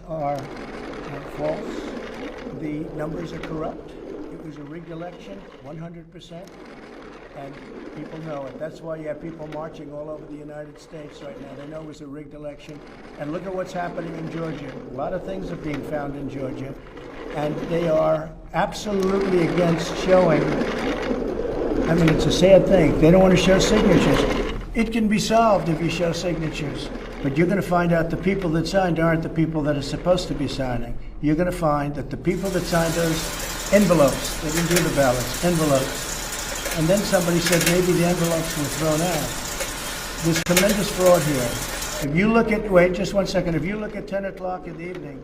are false. The numbers are corrupt. It was a rigged election, 100%, and people know it. That's why you have people marching all over the United States right now. They know it was a rigged election. And look at what's happening in Georgia. A lot of things are being found in Georgia, and they are absolutely against showing. I mean, it's a sad thing. They don't want to show signatures. It can be solved if you show signatures. But you're going to find out the people that signed aren't the people that are supposed to be signing. You're going to find that the people that signed those envelopes, they didn't do the ballots, envelopes. And then somebody said maybe the envelopes were thrown out. There's tremendous fraud here. If you look at, wait just 1 second, if you look at 10 o'clock in the evening,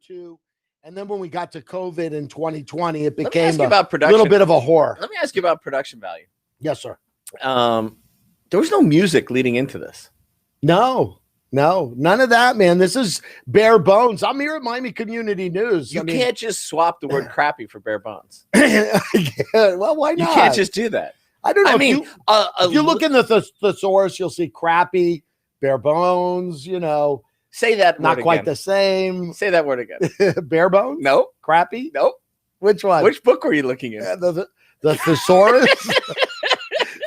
two. And then when we got to COVID in 2020, it Let me became ask you a about production. little bit of a horror. Let me ask you about production value. Yes, sir. There was no music leading into this. No, none of that, man. This is bare bones. I'm here at Miami Community News. You can't just swap the word crappy for bare bones. Well, why not? You can't just do that. I don't know. I mean, if you look in the thesaurus, you'll see crappy, bare bones, say that not word quite again. the same. Say that word again. Bare bones? No. Crappy? Nope. Which one? Which book were you looking at? The thesaurus?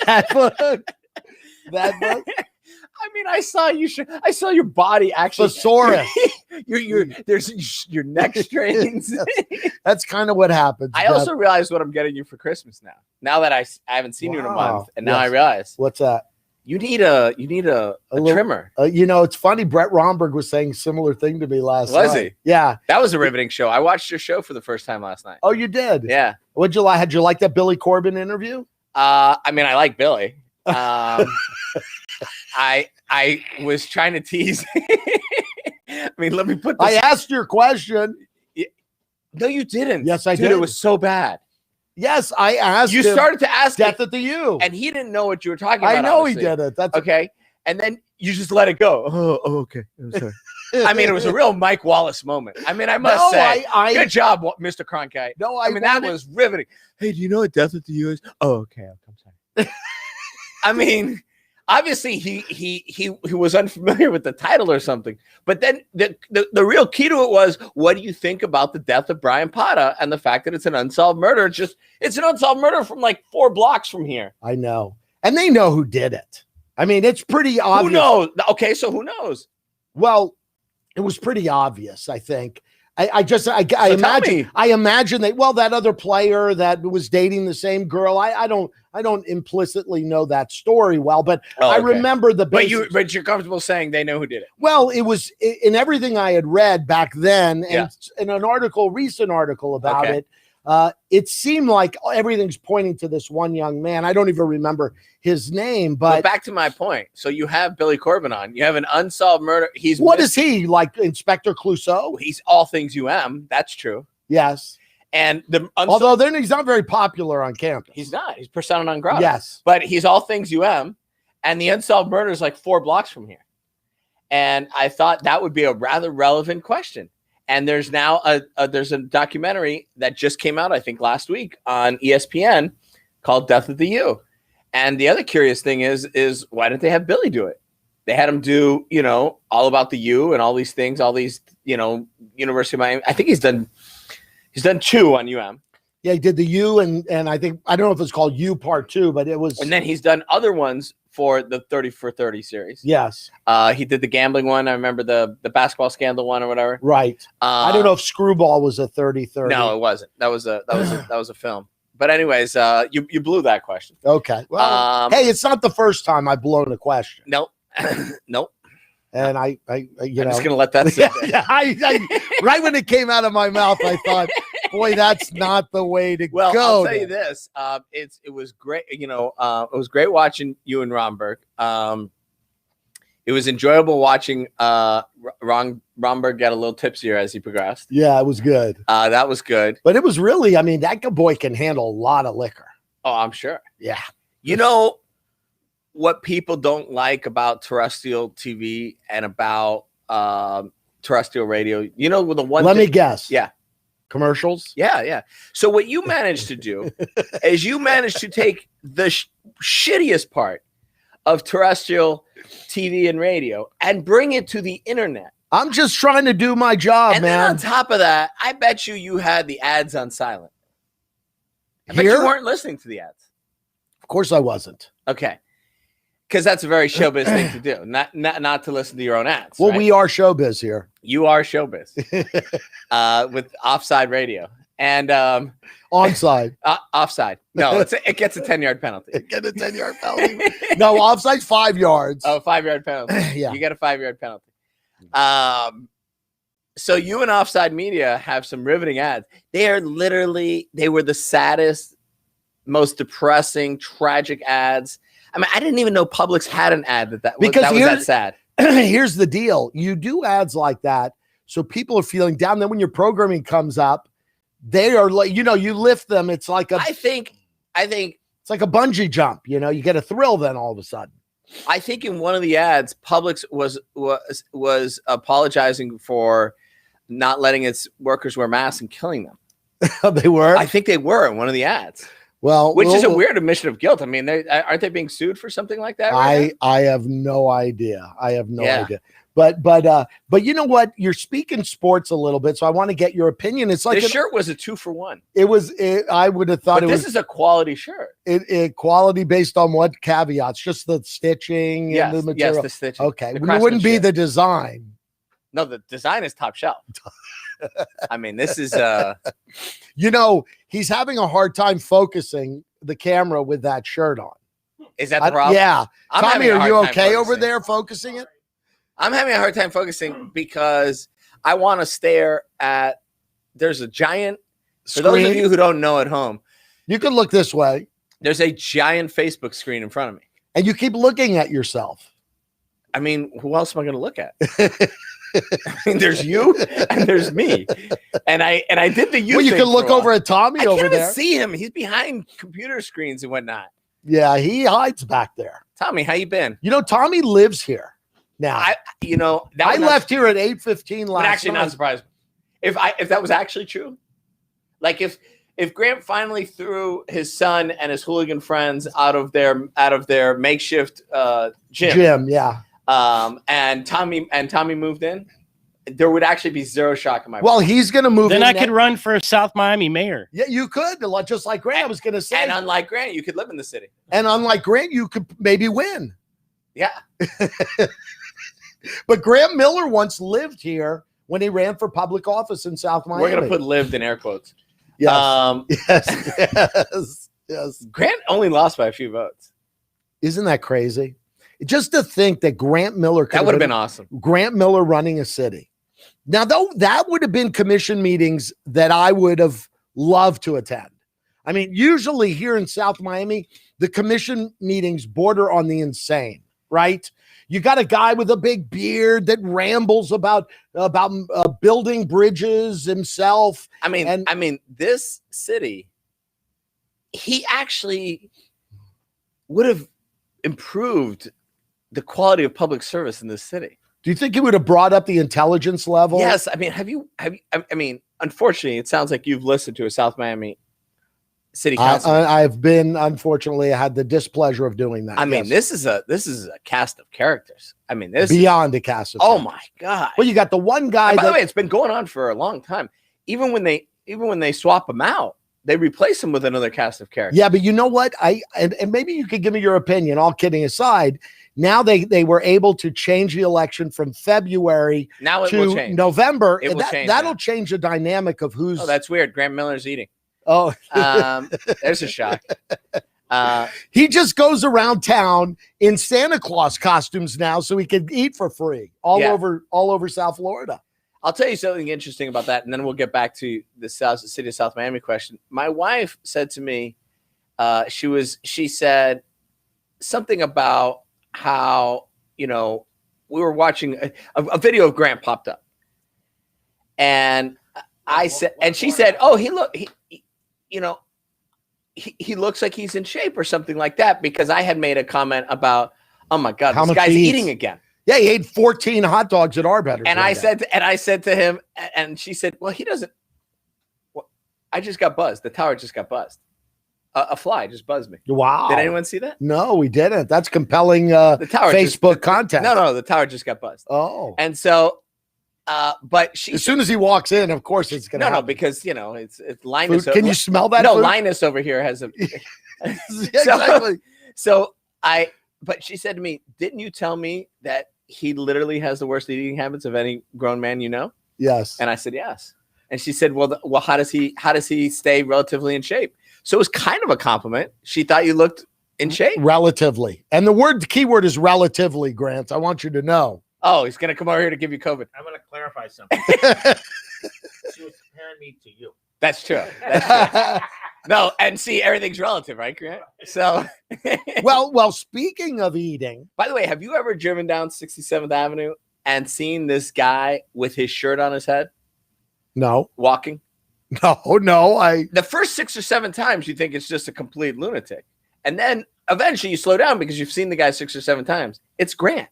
That book? That book? I mean, I saw you. I saw your body actually. Thesaurus. Your neck strains. That's kind of what happens. I also realized what I'm getting you for Christmas now. Now that I haven't seen you in a month, and now I realize what's that. You need a trimmer. It's funny. Brett Romberg was saying similar thing to me last night. Was he? Yeah. That was a riveting show. I watched your show for the first time last night. Oh, you did? Yeah. What'd you like? Had you like that Billy Corbin interview? I mean, I like Billy. I was trying to tease. I mean, let me put this. I asked your question. No, you didn't. Yes, I did. did. It was so bad. Yes, I asked. You started to ask Death at the U, and he didn't know what you were talking about. I know obviously. he did it. That's okay. And then you just let it go. Oh, okay. I'm sorry. I mean, it was a real Mike Wallace moment. I mean, I must say, good job, Mr. Cronkite. No, I mean, that was riveting. Hey, do you know what Death at the U is? Oh, okay. I'm sorry. I mean, obviously he was unfamiliar with the title or something. But then the real key to it was, what do you think about the death of Brian Pata and the fact that it's an unsolved murder? It's an unsolved murder from like 4 blocks from here. I know. And they know who did it. I mean, it's pretty obvious. Who knows? Okay, so who knows? Well, it was pretty obvious, I think. I imagine that other player that was dating the same girl. I don't implicitly know that story well, but I remember the basics. But you're comfortable saying they know who did it. Well, it was in everything I had read back then, and in an recent article about it. It seemed like everything's pointing to this one young man. I don't even remember his name, but back to my point. So you have Billy Corbin on. You have an unsolved murder. What is he, like Inspector Clouseau? He's all things That's true. Yes. And although then he's not very popular on campus. He's not. He's persona non grata. Yes. But he's all things and the unsolved murder is like 4 blocks from here. And I thought that would be a rather relevant question. And there's now there's a documentary that just came out, I think, last week on ESPN called Death at the U. And the other curious thing is why didn't they have Billy do it? They had him do, all about the U and all these things, all these, University of Miami. I think he's done 2 on UM. Yeah, he did the U and I don't know if it's called U Part 2, but it was. And then he's done other ones for the 30 for 30 series. Yes. He did the gambling one. I remember the basketball scandal one or whatever. Right. I don't know if Screwball was a 30-30. No, it wasn't. That was a film. But anyways, you blew that question. Okay. Well, hey, it's not the first time I've blown a question. Nope. Nope. And I'm just gonna let that sit there. Right when it came out of my mouth, I thought, boy, that's not the way to go. Well, I'll tell you this. It was great. It was great watching you and Romberg. It was enjoyable watching Romberg get a little tipsier as he progressed. Yeah, it was good. That was good. But it was really, that boy can handle a lot of liquor. Oh, I'm sure. Yeah. What people don't like about terrestrial TV and about terrestrial radio, the one. Let me guess. Yeah. Commercials. Yeah. So what you managed to do is you managed to take the shittiest part of terrestrial TV and radio and bring it to the internet. I'm just trying to do my job, and man. Then on top of that, I bet you had the ads on silent. I bet you weren't listening to the ads. Of course I wasn't. Okay. Because that's a very showbiz thing to do, not to listen to your own ads. Well, right? we are showbiz here. You are showbiz with offside radio and onside. Offside. No, it gets a 10-yard penalty. It gets a 10-yard penalty. No, offside's 5 yards. Oh, 5-yard penalty. Yeah, you get a 5-yard penalty. So you and Offside Media have some riveting ads. They were the saddest, most depressing, tragic ads. I mean, I didn't even know Publix had an ad that was that sad. Here's the deal. You do ads like that, so people are feeling down. Then when your programming comes up, they are like, you lift them. It's like I think it's like a bungee jump. You get a thrill then all of a sudden. I think in one of the ads, Publix was apologizing for not letting its workers wear masks and killing them. They were? I think they were in one of the ads. Well, which is a weird admission of guilt. I mean, aren't they being sued for something like that? I have no idea. Idea. But you know what? You're speaking sports a little bit, so I want to get your opinion. It's like this shirt was a 2-for-1. I would have thought this is a quality shirt. Quality based on what caveats? Just the stitching and the material. Yes, the stitching. Okay, it wouldn't be the design. No, the design is top shelf. I mean, this is he's having a hard time focusing the camera with that shirt on. Is that the problem? Yeah. Tommy, are you okay over there focusing it? I'm having a hard time focusing because I want to stare at there's a giant screen. For those of you who don't know at home, you can look this way. There's a giant Facebook screen in front of me. And you keep looking at yourself. I mean, who else am I going to look at? I mean, there's you and there's me, and I did the you. Well, you can look over at Tommy over there. I can't even see him. He's behind computer screens and whatnot. Yeah, he hides back there. Tommy, how you been? Tommy lives here. now. I left here at 8:15 last would actually night. not surprise me if that was actually true. Like if Grant finally threw his son and his hooligan friends out of their makeshift gym, yeah. And Tommy moved in, there would actually be zero shock in my. Well, he's going to move then in. I could run for South Miami mayor. Yeah, you could, just like Grant. I was going to say. And unlike Grant, you could live in the city. And unlike Grant, you could maybe win. Yeah. But Grant Miller once lived here when he ran for public office in South Miami. We're going to put lived in air quotes. Yes. Yes. Grant only lost by a few votes. Isn't that crazy? Just to think that Grant Miller could that would have been awesome. Grant Miller running a city. Now, though, that would have been commission meetings that I would have loved to attend. I mean, usually here in South Miami, the commission meetings border on the insane, right? You got a guy with a big beard that rambles about building bridges himself. I mean, this city, he actually would have improved the quality of public service in this city. Do you think he would have brought up the intelligence level? Yes. I mean, have you? I mean, unfortunately, it sounds like you've listened to a South Miami city council. I've been, unfortunately, I had the displeasure of doing that. I mean, yes. this is a cast of characters. I mean, this beyond a cast of oh characters. my God. Well, you got the one guy. And by the way, it's been going on for a long time. Even when they swap them out, they replace them with another cast of characters. Yeah, but you know what? And maybe you could give me your opinion. All kidding aside, now they were able to change the election from February now it to will change. November. It will change. That'll change the dynamic of who's. Oh, that's weird. Grant Miller's eating. Oh, there's a shock. He just goes around town in Santa Claus costumes now, so he can eat for free all over South Florida. I'll tell you something interesting about that, and then we'll get back to the city of South Miami question. My wife said to me, she said something about how, we were watching a video of Grant popped up, and I said, and she said, "Oh, he looks like he's in shape or something like that," because I had made a comment about, "Oh my God, this guy's eating again." Yeah, he ate 14 hot dogs at Arbetter's. And I said to him, and she said, "Well, he doesn't. Well, I just got buzzed. The tower just got buzzed. A fly just buzzed me." Wow! Did anyone see that? No, we didn't. That's compelling. The tower Facebook content. No, the tower just got buzzed. Oh, and so, but she as soon as he walks in, of course it's gonna. No, because it's Linus. Can you smell that? No, food? Linus over here has a. Exactly. But she said to me, "Didn't you tell me that he literally has the worst eating habits of any grown man you know?" Yes. And I said, "Yes." And she said, well, how does he stay relatively in shape? So it was kind of a compliment. She thought you looked in shape. Relatively. And the keyword is relatively, Grant. I want you to know. Oh, he's going to come over here to give you COVID. I'm going to clarify something. She was comparing me to you. That's true. That's true. No, and see, everything's relative, right, Grant? So, well, speaking of eating. By the way, have you ever driven down 67th Avenue and seen this guy with his shirt on his head? No. Walking? No. The first 6 or 7 times you think it's just a complete lunatic. And then eventually you slow down because you've seen the guy 6 or 7 times. It's Grant.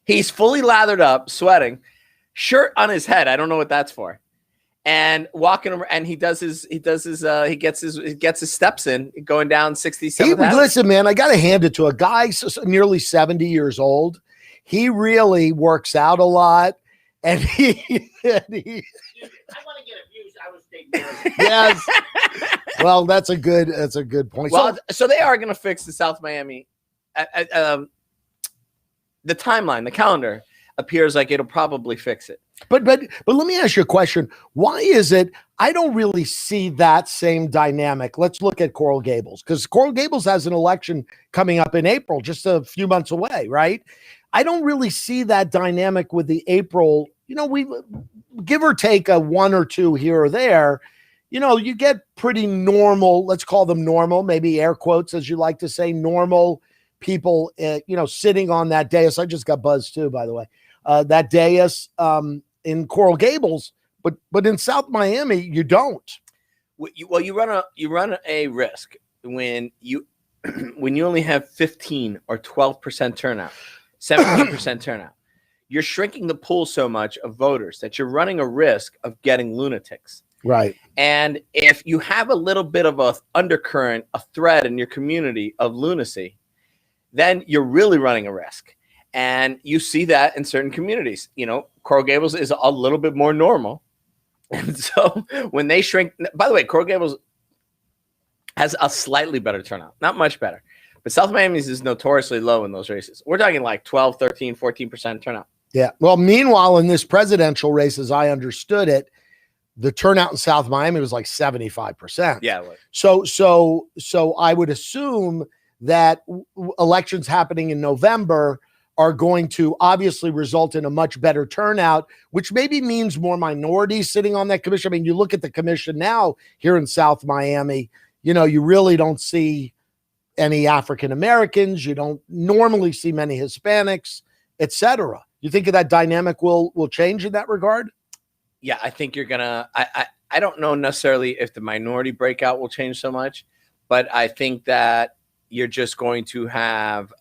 He's fully lathered up, sweating, shirt on his head. I don't know what that's for. And walking around, and he gets his steps in going down 67th Avenue. Listen, man, I got to hand it to a guy nearly 70 years old. He really works out a lot. And he I want to get abused. I was taking yes. Well, that's a good point. Well, so they are going to fix the South Miami. The timeline, the calendar appears like it'll probably fix it. But let me ask you a question. Why is it I don't really see that same dynamic? Let's look at Coral Gables, because Coral Gables has an election coming up in April, just a few months away, right? I don't really see that dynamic with the April. We give or take a 1 or 2 here or there. You get pretty normal, let's call them normal, maybe air quotes, as you like to say, normal people, sitting on that dais. I just got buzzed too, by the way. That dais in Coral Gables, but in South Miami, you don't. Well, you run a risk when you only have 15 or 12% turnout. 17% turnout. You're shrinking the pool so much of voters that you're running a risk of getting lunatics. Right. And if you have a little bit of a undercurrent, a thread in your community of lunacy, then you're really running a risk. And you see that in certain communities. You know, Coral Gables is a little bit more normal. And so when they shrink, by the way, Coral Gables has a slightly better turnout, not much better. But South Miami's is notoriously low in those races. We're talking like 12, 13, 14% turnout. Yeah. Well, meanwhile, in this presidential race, as I understood it, the turnout in South Miami was like 75%. Yeah. It was. So I would assume that elections happening in November are going to obviously result in a much better turnout, which maybe means more minorities sitting on that commission. I mean, you look at the commission now here in South Miami, you know, you really don't see any African Americans. You don't normally see many Hispanics, etc. You think that dynamic will change in that regard? Yeah, I think you're gonna. I don't know necessarily if the minority breakout will change so much, but I think that you're just going to have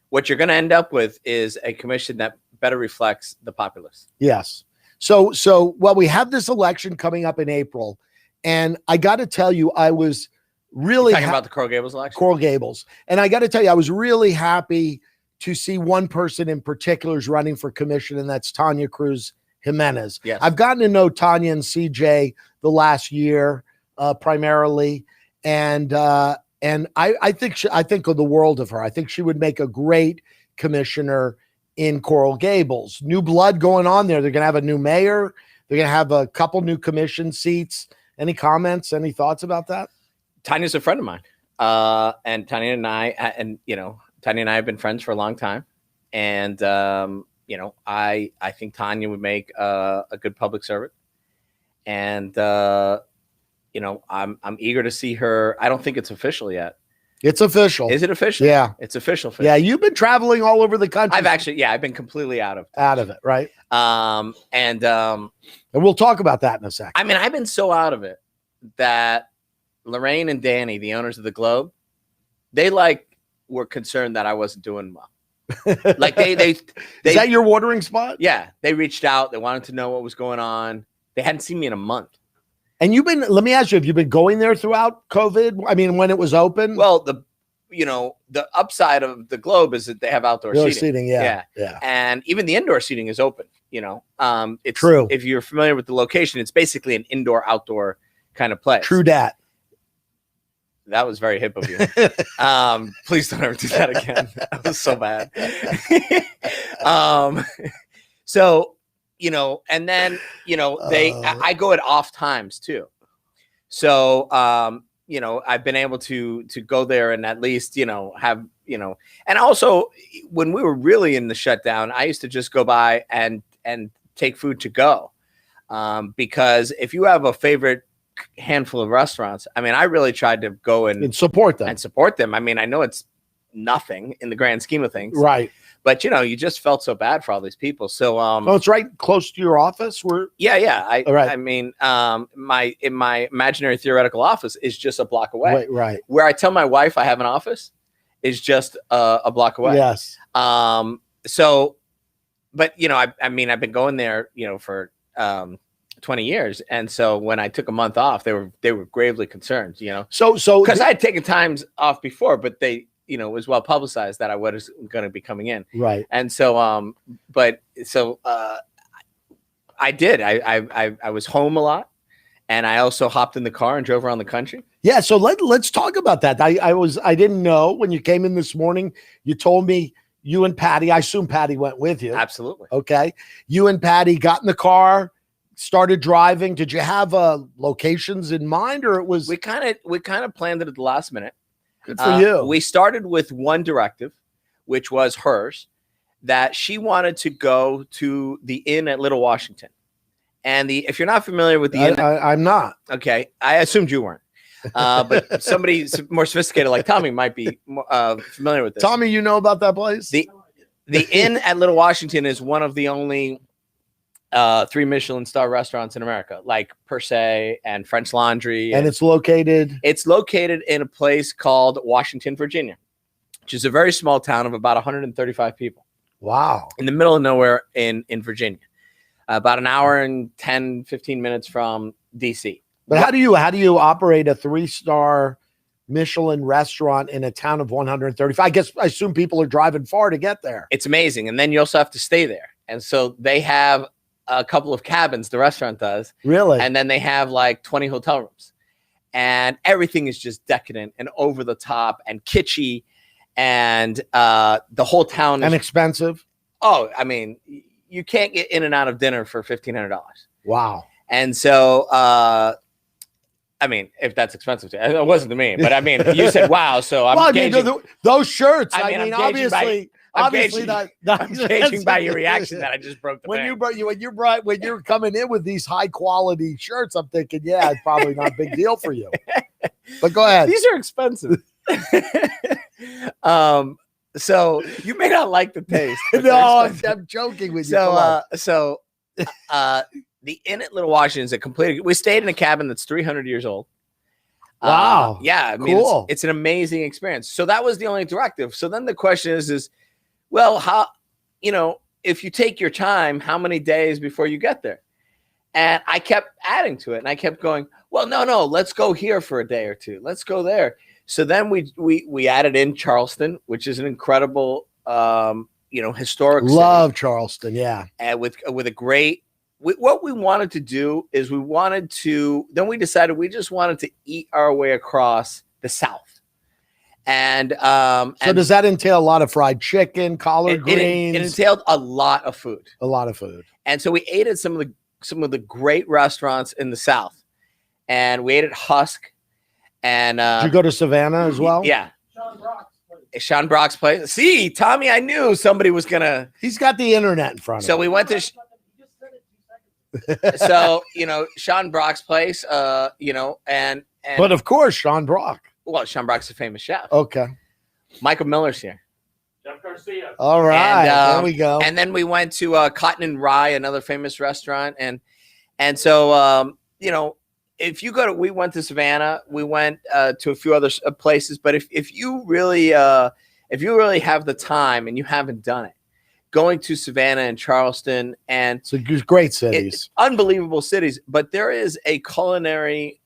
what you're going to end up with is a commission that better reflects the populace. Yes. So well, we have this election coming up in April, and I got to tell you, I was really talking about the Coral Gables election. Coral Gables, and I got to tell you, I was really happy to see one person in particular is running for commission, and that's Tanya Cruz Jimenez. Yes. I've gotten to know Tanya and CJ the last year, primarily, and I think of the world of her. I think she would make a great commissioner in Coral Gables. New blood going on there. They're going to have a new mayor. They're going to have a couple new commission seats. Any comments? Any thoughts about that? Tanya's a friend of mine, and Tanya and I have been friends for a long time, and I think Tanya would make a good public servant, and I'm eager to see her. I don't think it's official yet. It's official. Is it official? Yeah, it's official. Yeah, you've been traveling all over the country. I've been completely out of it, right? And we'll talk about that in a second. I mean, I've been so out of it that Lorraine and Danny, the owners of the Globe, they were concerned that I wasn't doing well. Like they is that your watering spot? Yeah, they reached out. They wanted to know what was going on. They hadn't seen me in a month. And let me ask you, have you been going there throughout COVID? I mean, when it was open? Well, the upside of the Globe is that they have outdoor seating. Yeah. And even the indoor seating is open, it's true. If you're familiar with the location, it's basically an indoor outdoor kind of place. True dat. That was very hip of you. Please don't ever do that again. That was so bad. So, and then, I go at off times too. So, I've been able to go there and at least, have, and also when we were really in the shutdown, I used to just go by and take food to go. Because if you have a favorite handful of restaurants, I mean, I really tried to go and support them. I mean, I know it's nothing in the grand scheme of things. Right. But you just felt so bad for all these people. So it's right close to your office. Yeah. Right. I mean, my imaginary theoretical office is just a block away. Right. Where I tell my wife I have an office is just a block away. Yes. So, but I've been going there, for 20 years, and so when I took a month off, they were gravely concerned. So because I had taken times off before, but they. It was well publicized that I was going to be coming in. Right. And so, I did. I was home a lot, and I also hopped in the car and drove around the country. Yeah. So let's talk about that. I didn't know when you came in this morning, you told me you and Patty, I assume Patty went with you. Absolutely. Okay. You and Patty got in the car, started driving. Did you have locations in mind, or it was, we kind of planned it at the last minute. Good for you. We started with one directive, which was hers, that she wanted to go to the Inn at Little Washington. And if you're not familiar with the Inn, I'm not. Okay, I assumed you weren't. But somebody more sophisticated like Tommy might be familiar with this. Tommy, you know about that place? The Inn at Little Washington is one of the only 3 Michelin star restaurants in America, like Per Se and French Laundry. And it's located in a place called Washington, Virginia, which is a very small town of about 135 people. Wow. in the middle of nowhere in Virginia, about an hour and 10, 15 minutes from DC. But how do you operate a 3-star Michelin restaurant in a town of 135? I assume people are driving far to get there. It's amazing. And then you also have to stay there. And so they have a couple of cabins, the restaurant does. Really? And then they have like 20 hotel rooms. And everything is just decadent and over the top and kitschy. And the whole town is... And expensive? Oh, I mean, you can't get in and out of dinner for $1,500. Wow. And so... I mean, if that's expensive to you, it wasn't to me, but I mean, you said, wow. So I'm gauging, those shirts. I mean, obviously I'm gauging by your reaction that I just broke the bank. When you're coming in with these high quality shirts, I'm thinking, yeah, it's probably not a big deal for you. But go ahead. These are expensive. So you may not like the taste. No, I'm joking with you. The Inn at Little Washington is a complete. We stayed in a cabin that's 300 years old. Wow. Yeah, I mean, cool. It's an amazing experience. So that was the only directive. So then the question is, well, how, if you take your time, how many days before you get there? And I kept adding to it, and I kept going, well, no, let's go here for a day or two. Let's go there. So then we added in Charleston, which is an incredible, historic Love city. Charleston, yeah. And with a great. What we wanted to do is we decided we just wanted to eat our way across the South. And so does that entail a lot of fried chicken, collard greens? It entailed a lot of food. A lot of food. And so we ate at some of the great restaurants in the South. And we ate at Husk. And did you go to Savannah as well? Yeah. Sean Brock's place. See, Tommy, I knew somebody was gonna. He's got the internet in front of him. So we went to. So Sean Brock's place, and but of course Sean Brock. Well, Sean Brock's a famous chef. Okay. Michael Miller's here. Jeff Garcia. All right, there we go. And then we went to Cotton and Rye, another famous restaurant, and so if you go to, we went to Savannah, we went to a few other places, but if you really have the time and you haven't done it. Going to Savannah and Charleston, and so great cities, unbelievable cities. But there is a culinary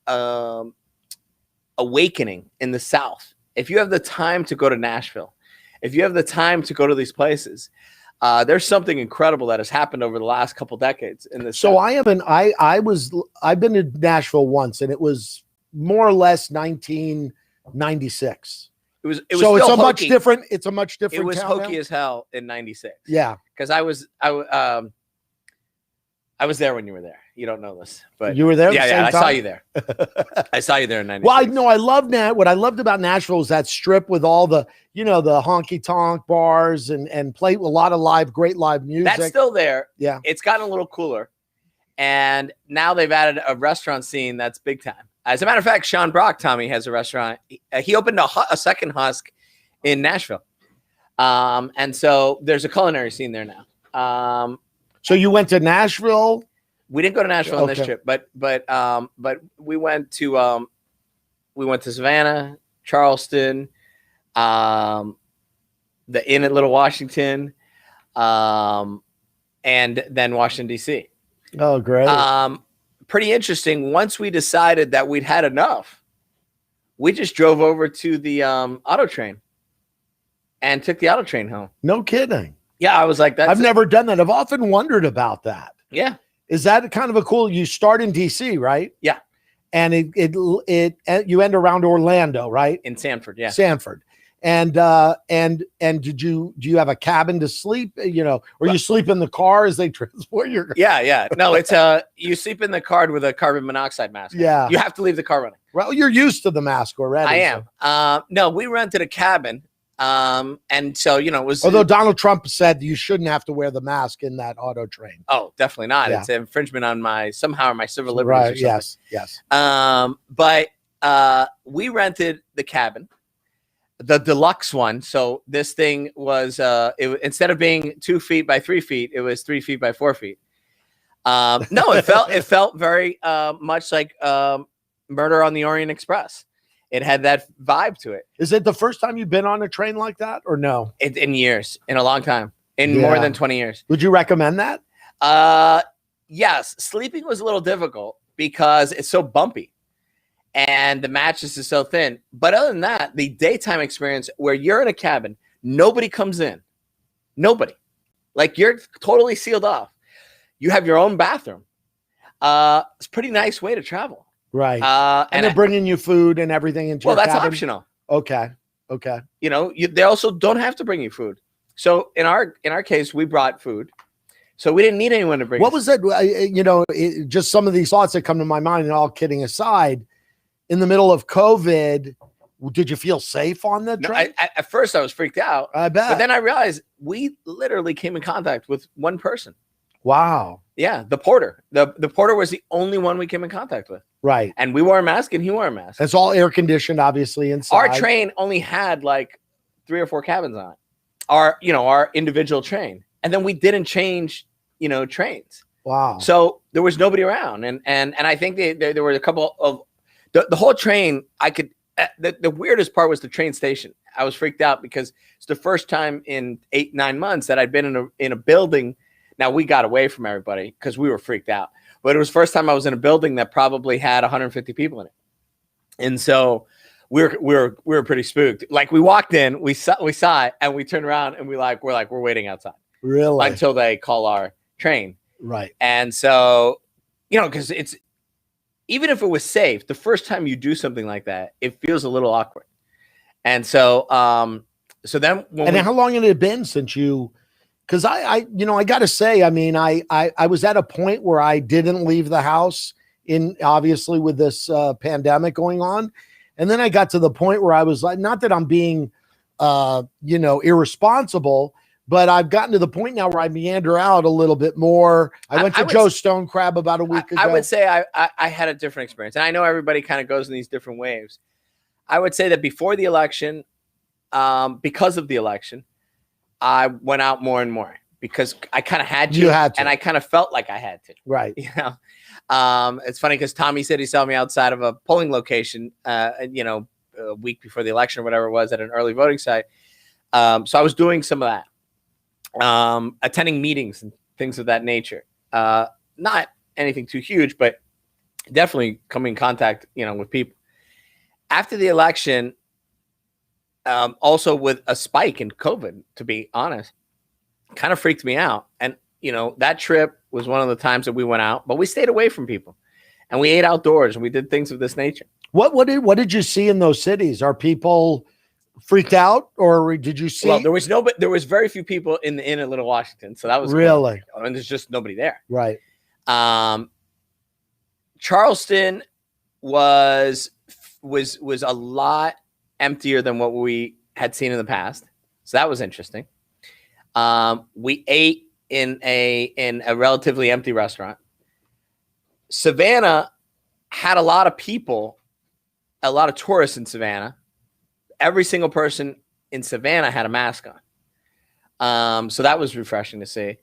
awakening in the South. If you have the time to go to Nashville, if you have the time to go to these places, there's something incredible that has happened over the last couple decades in this. So South. I've been to Nashville once, and it was more or less 1996. It was so it's a hokey. much different. It's a much different. It was town hokey now? as hell in '96. Yeah, because I was there when you were there. You don't know this, but you were there. Yeah, I saw you there. I saw you there in '96. Well, I know. I love that. What I loved about Nashville is that strip with all the the honky tonk bars and play a lot of great live music. That's still there. Yeah, it's gotten a little cooler, and now they've added a restaurant scene that's big time. As a matter of fact, Sean Brock, Tommy, has a restaurant. He opened a second Husk in Nashville. And so there's a culinary scene there now. So you went to Nashville? We didn't go to Nashville on this trip, but we went to Savannah, Charleston, the Inn at Little Washington, and then Washington, D.C. Oh, great. Pretty interesting. Once we decided that we'd had enough, we just drove over to the auto train and took the auto train home. No kidding. Yeah, I was like, I've never done that. I've often wondered about that. Yeah. Is that kind of a cool? You start in DC, right? Yeah. And you end around Orlando, right? In Sanford, yeah. Sanford. And do you have a cabin to sleep, or you sleep in the car as they transport your? Yeah. No, it's you sleep in the car with a carbon monoxide mask. Yeah. You have to leave the car running. Well, you're used to the mask already. I am. No, we rented a cabin. And so, it was. Although Donald Trump said you shouldn't have to wear the mask in that auto train. Oh, definitely not. Yeah. It's an infringement on my civil liberties. Right. Or something. Yes. But we rented the cabin, the deluxe one. So this thing was, instead of being 2 feet by 3 feet, it was 3 feet by 4 feet. No, it felt very much like Murder on the Orient Express. It had that vibe to it. Is it the first time you've been on a train like that, or no? In years, in a long time. in more than 20 years. Would you recommend that? Yes. Sleeping was a little difficult because it's so bumpy and the mattress is so thin. But other than that, the daytime experience where you're in a cabin, nobody comes in. Nobody. Like you're totally sealed off. You have your own bathroom. It's a pretty nice way to travel. Right. And they're bringing you food and everything into your cabin? Well, that's optional. Okay. You know, they also don't have to bring you food. So in our case, we brought food. So we didn't need anyone to bring. What was that? You know, just some of these thoughts that come to my mind, and all kidding aside, in the middle of COVID, did you feel safe on the train? At first, I was freaked out. I bet. But then I realized we literally came in contact with one person. Wow. Yeah, the porter. The porter was the only one we came in contact with. Right. And we wore a mask and he wore a mask. It's all air conditioned, obviously, inside. Our train only had like 3 or 4 cabins on it. Our individual train. And then we didn't change, trains. Wow. So there was nobody around. And I think there were a couple of the whole train. The weirdest part was the train station. I was freaked out because it's the first time in 8-9 months that I'd been in a building. Now we got away from everybody because we were freaked out, but it was the first time I was in a building that probably had 150 people in it. And so we were pretty spooked. Like we walked in, we saw it, and we turned around and we're waiting outside. Really? Until they call our train. Right. And so, because it's, even if it was safe, the first time you do something like that, it feels a little awkward. And so, then how long had it been since you? Because I got to say, I mean, I was at a point where I didn't leave the house obviously with this pandemic going on. And then I got to the point where I was like, not that I'm being, irresponsible, but I've gotten to the point now where I meander out a little bit more. I went to Joe Stone Crab about a week ago. I would say I had a different experience. And I know everybody kind of goes in these different waves. I would say that before the election, because of the election, I went out more and more because I kind of had to. You had to. And I kind of felt like I had to. Right. It's funny because Tommy said he saw me outside of a polling location, a week before the election or whatever it was at an early voting site. So I was doing some of that, attending meetings and things of that nature. Not anything too huge, but definitely coming in contact, with people. After the election, also with a spike in COVID, to be honest, kind of freaked me out. And, that trip was one of the times that we went out, but we stayed away from people and we ate outdoors and we did things of this nature. What did you see in those cities? Are people freaked out, or did you see? Well, there was very few people in the inn at Little Washington. So that was really, cool. And there's just nobody there. Right. Charleston was a lot emptier than what we had seen in the past. So that was interesting. We ate in a relatively empty restaurant. Savannah had a lot of people, a lot of tourists in Savannah. Every single person in Savannah had a mask on. So that was refreshing to see.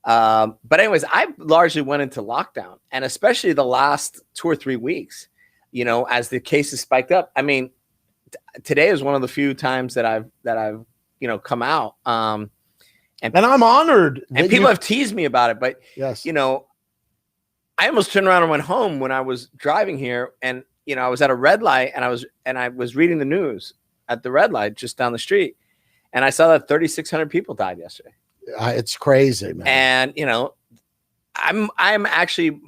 But anyways, I largely went into lockdown, and especially the last 2 or 3 weeks, as the cases spiked up. I mean, today is one of the few times that I've come out. And I'm honored. And people have teased me about it, but yes, I almost turned around and went home when I was driving here, and I was at a red light, and I was reading the news at the red light just down the street, and I saw that 3,600 people died yesterday. It's crazy, man. And I'm actually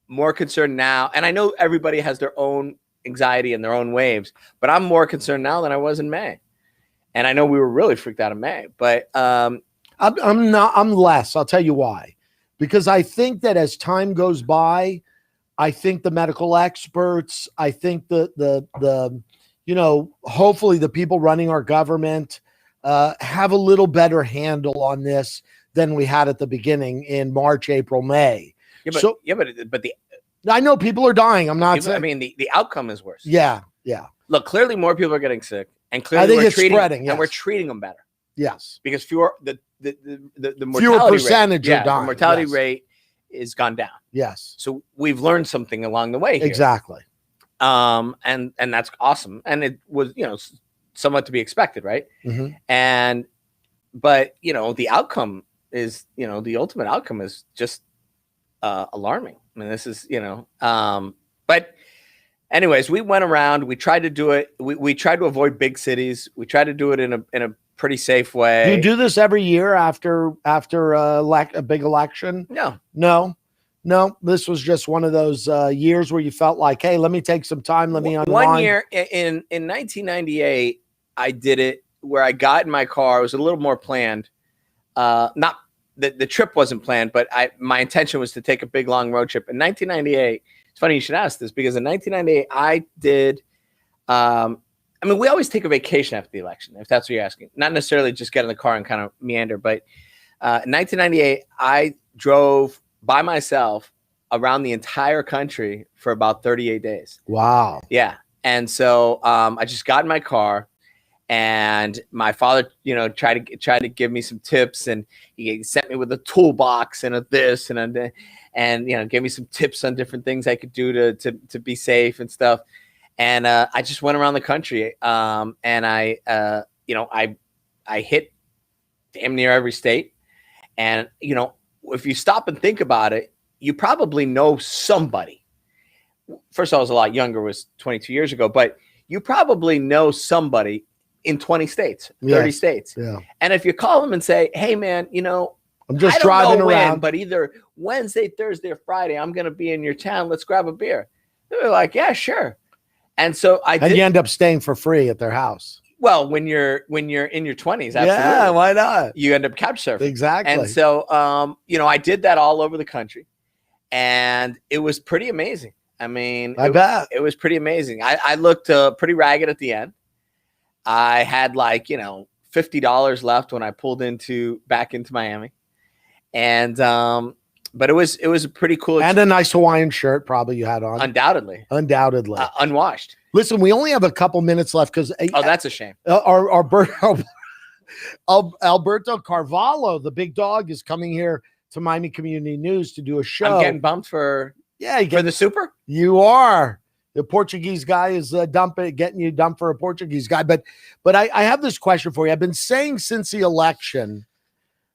more concerned now, and I know everybody has their own anxiety and their own waves, but I'm more concerned now than I was in May. And I know we were really freaked out in May, but I'm less. I'll tell you why. Because I think that as time goes by, I think the medical experts, I think the hopefully the people running our government have a little better handle on this than we had at the beginning in March, April, May. Yeah, but I know people are dying. I'm not saying. I mean, the outcome is worse. Yeah. Look, clearly more people are getting sick, and clearly I think it's spreading, yes. And we're treating them better. Yes, because the mortality fewer percentage rate, are dying. The mortality yes. rate is gone down. Yes, so we've learned something along the way here. Exactly. And that's awesome, and it was somewhat to be expected, right? Mm-hmm. And but the outcome is, the ultimate outcome is just alarming. I mean, this is, but anyways, we went around, we tried to do it. We tried to avoid big cities. We tried to do it in a pretty safe way. Do you do this every year after a big election? No. This was just one of those years where you felt like, hey, let me take some time. Let me unwind. One year in 1998, I did it where I got in my car. It was a little more planned. Not the trip wasn't planned, but my intention was to take a big long road trip. In 1998, it's funny you should ask this, because in 1998 I did. We always take a vacation after the election, if that's what you're asking. Not necessarily just get in the car and kind of meander, but in 1998 I drove by myself around the entire country for about 38 days. Wow. Yeah. And so I just got in my car, and my father, tried to give me some tips, and he sent me with a toolbox and this and gave me some tips on different things I could do to be safe and stuff. And I just went around the country, and I hit damn near every state. And if you stop and think about it, you probably know somebody. First of all, I was a lot younger, it was 22 years ago, but you probably know somebody in 20 states, 30 states. Yeah. And if you call them and say, hey man, I'm just driving around, but either Wednesday, Thursday, or Friday, I'm going to be in your town. Let's grab a beer. They're like, yeah, sure. And so you end up staying for free at their house. Well, when you're in your 20s, absolutely. Yeah, why not? You end up couch surfing. Exactly. And so, I did that all over the country, and it was pretty amazing. I mean, I bet it was pretty amazing. I looked pretty ragged at the end. I had $50 left when I pulled back into Miami, and but it was a pretty cool and a nice Hawaiian shirt probably you had on. Undoubtedly unwashed. Listen, we only have a couple minutes left because that's a shame. Alberto Carvalho, the big dog, is coming here to Miami Community News to do a show. I'm getting bumped for the Super. You are. The Portuguese guy is getting you dumped for a Portuguese guy. But I have this question for you. I've been saying since the election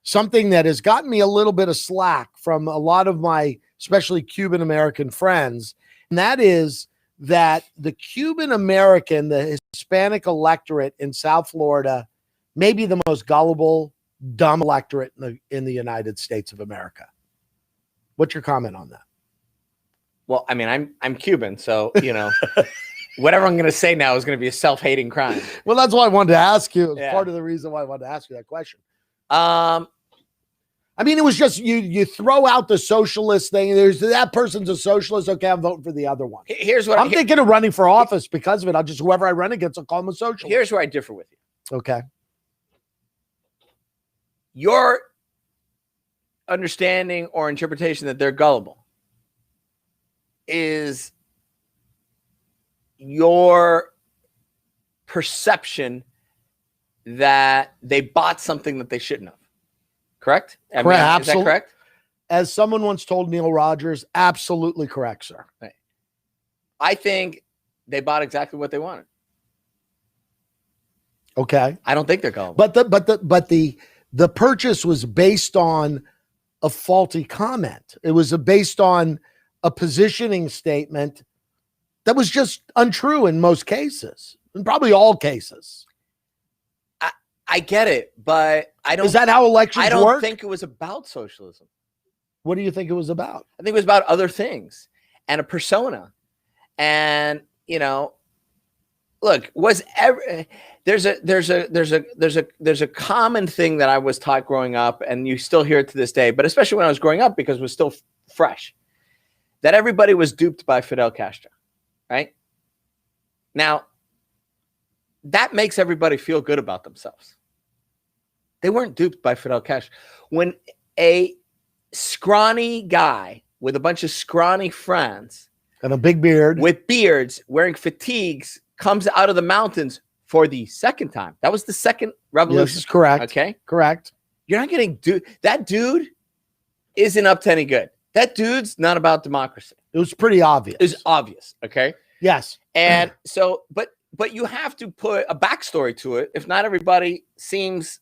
something that has gotten me a little bit of slack from a lot of my, especially Cuban American friends, and that is that the Cuban American, the Hispanic electorate in South Florida, may be the most gullible, dumb electorate in the United States of America. What's your comment on that? Well, I mean, I'm Cuban, so whatever I'm going to say now is going to be a self-hating crime. Well, that's why I wanted to ask you. It's part of the reason why I wanted to ask you that question. I mean, it was just you throw out the socialist thing. There's that person's a socialist. Okay, I'm voting for the other one. Here's what I'm thinking of running for office because of it. Whoever I run against, I'll call him a socialist. Here's where I differ with you. Okay. Your understanding or interpretation that they're gullible is your perception that they bought something that they shouldn't have. Correct? Correct. Is that correct? As someone once told Neil Rogers, absolutely correct, sir. Right. I think they bought exactly what they wanted. Okay. I don't think they're gullible. But the purchase was based on a faulty comment. It was based on a positioning statement that was just untrue in most cases, in probably all cases. I get it, but I don't. Is that how elections work? I don't think it was about socialism. What do you think it was about? I think it was about other things and a persona. And look, there's a common thing that I was taught growing up, and you still hear it to this day, but especially when I was growing up because it was still fresh, that everybody was duped by Fidel Castro, right? Now, that makes everybody feel good about themselves. They weren't duped by Fidel Castro. When a scrawny guy with a bunch of scrawny friends and a big beard with beards wearing fatigues comes out of the mountains for the second time. That was the second revolution. This is correct. Okay. Correct. You're not getting that dude isn't up to any good. That dude's not about democracy. It was pretty obvious. It's obvious. Okay. Yes. And so, but you have to put a backstory to it. If not everybody seems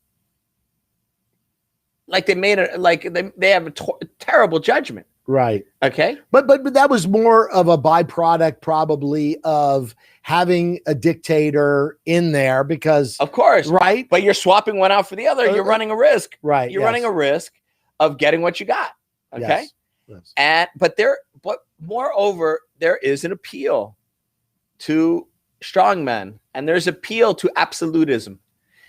like they made it like they have a terrible judgment. Right. Okay. But that was more of a byproduct probably of having a dictator in there because of course, right. But you're swapping one out for the other. You're running a risk. Right. You're running a risk of getting what you got. Okay. Yes. But moreover, there is an appeal to strongmen and there's appeal to absolutism.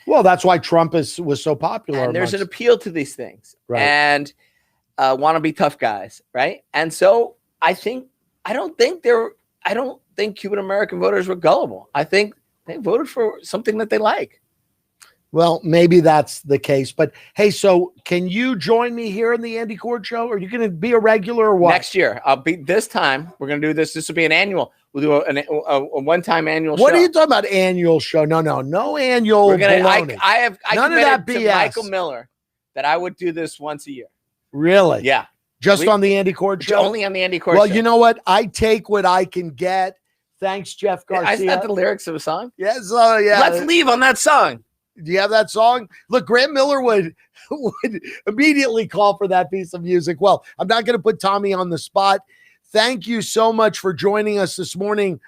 Well, that's why Trump was so popular. And there's an appeal to these things. Right. And want to be tough guys, right? And so I don't think Cuban American voters were gullible. I think they voted for something that they like. Well, maybe that's the case. But hey, so can you join me here in the Andy Korge show? Are you going to be a regular or what? Next year, I'll be this time. We're going to do this. This will be an annual. We'll do a one-time annual What show. are you talking about? Annual show? No annual. We're gonna. baloney. I None of that committed BS. to Michael Miller that I would do this once a year. Really? Yeah. Just on the Andy Korge show? Only on the Andy Korge Well, show. you know what? I take what I can get. Thanks, Jeff Garcia. Isn't that the lyrics of a song? Yes. Yeah. Let's leave on that song. Do you have that song? Look, Grant Miller would immediately call for that piece of music. Well, I'm not going to put Tommy on the spot. Thank you so much for joining us this morning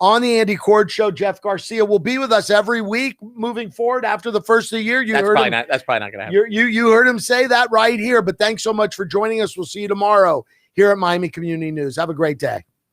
on the Andy Korge show. Jeff Garcia will be with us every week moving forward after the first of the year. That's probably not going to happen. You heard him say that right here, but thanks so much for joining us. We'll see you tomorrow here at Miami Community News. Have a great day.